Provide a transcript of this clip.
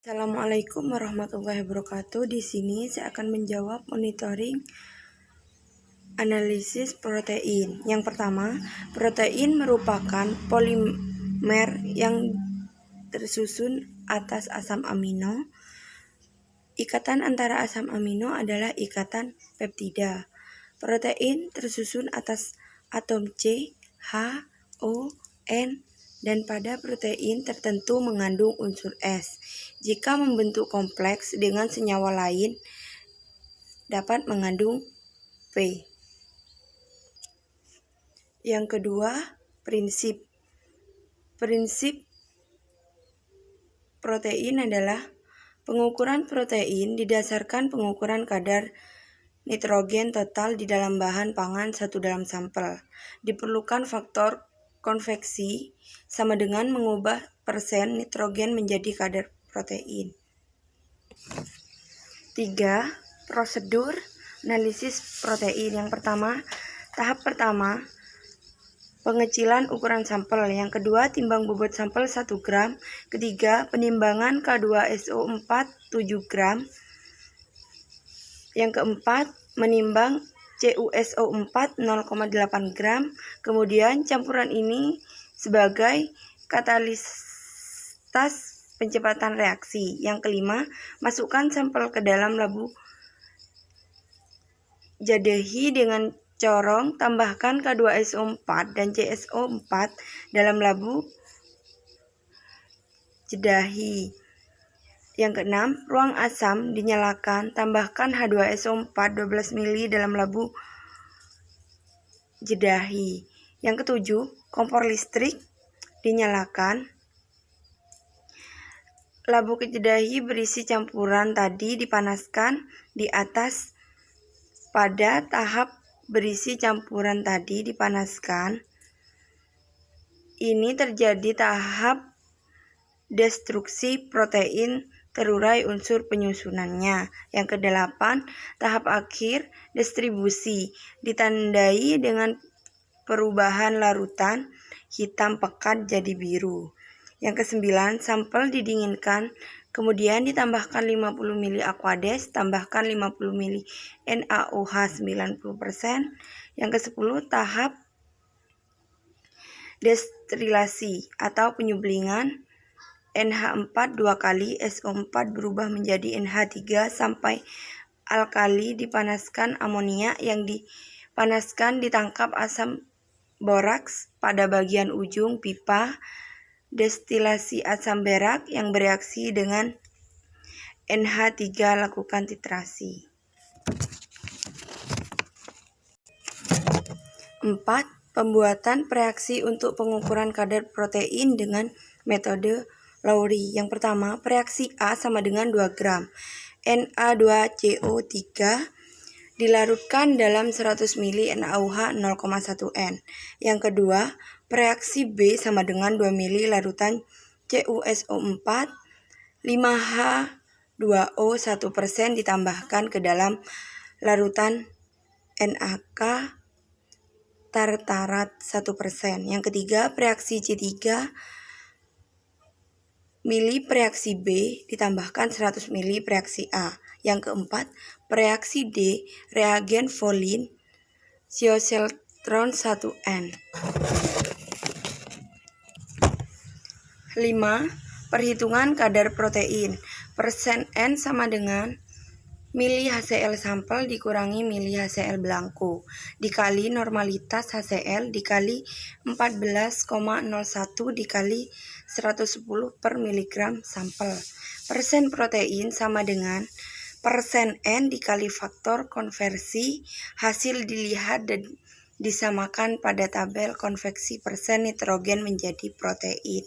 Assalamualaikum warahmatullahi wabarakatuh. Di sini saya akan menjawab monitoring analisis protein. Yang pertama, protein merupakan polimer yang tersusun atas asam amino. Ikatan antara asam amino adalah ikatan peptida. Protein tersusun atas atom C, H, O, N, dan pada protein tertentu mengandung unsur S. Jika membentuk kompleks dengan senyawa lain, dapat mengandung P. Yang kedua, prinsip protein adalah pengukuran protein didasarkan pengukuran kadar nitrogen total di dalam bahan pangan satu dalam sampel. Diperlukan faktor konveksi sama dengan mengubah persen nitrogen menjadi kadar protein. 3. Prosedur analisis protein. Yang pertama, tahap pertama, pengecilan ukuran sampel. Yang kedua, timbang bobot sampel 1 gram. Ketiga, penimbangan K2SO4 7 gram. Yang keempat, menimbang CuSO4 0,8 gram. Kemudian campuran ini sebagai katalitas pencepatan reaksi. Yang kelima, masukkan sampel ke dalam labu Jadehi dengan corong, tambahkan K2SO4 dan CSO4 dalam labu Jadehi. Yang keenam, ruang asam dinyalakan, tambahkan H2SO4 12 ml dalam labu Jadehi. Yang ketujuh, kompor listrik dinyalakan. Labu Jadehi berisi campuran tadi dipanaskan di atas. Pada tahap berisi campuran tadi dipanaskan, ini terjadi tahap destruksi protein terurai unsur penyusunannya. Yang kedelapan, tahap akhir distribusi ditandai dengan perubahan larutan hitam pekat jadi biru. Yang kesembilan, sampel didinginkan, kemudian ditambahkan 50 ml Aquades, tambahkan 50 ml NaOH 90%. Yang ke-10, tahap desterilasi atau penyublingan. NH4 2 kali, SO4 berubah menjadi NH3 sampai alkali dipanaskan amonia yang dipanaskan ditangkap asam boraks pada bagian ujung pipa. Destilasi asam berak yang bereaksi dengan NH3 lakukan titrasi. 4. Pembuatan preaksi untuk pengukuran kadar protein dengan metode Lowry. Yang pertama, preaksi A sama dengan 2 gram Na2CO3 dilarutkan dalam 100 ml NaOH 0,1 N. Yang kedua, preaksi B sama dengan 2 ml larutan CuSO4 5H2O 1% ditambahkan ke dalam larutan NaK tartarat 1%. Yang ketiga, preaksi C3 mili preaksi B ditambahkan 100 mili preaksi A. Yang keempat, preaksi D reagen folin Thioseltron 1N. 5. Perhitungan kadar protein. Persen N sama dengan mili HCl sampel dikurangi mili HCl belangko dikali normalitas HCl dikali 14,01 dikali 110 per miligram sampel. Persen protein sama dengan persen N dikali faktor konversi. Hasil dilihat dan disamakan pada tabel konveksi persen nitrogen menjadi protein.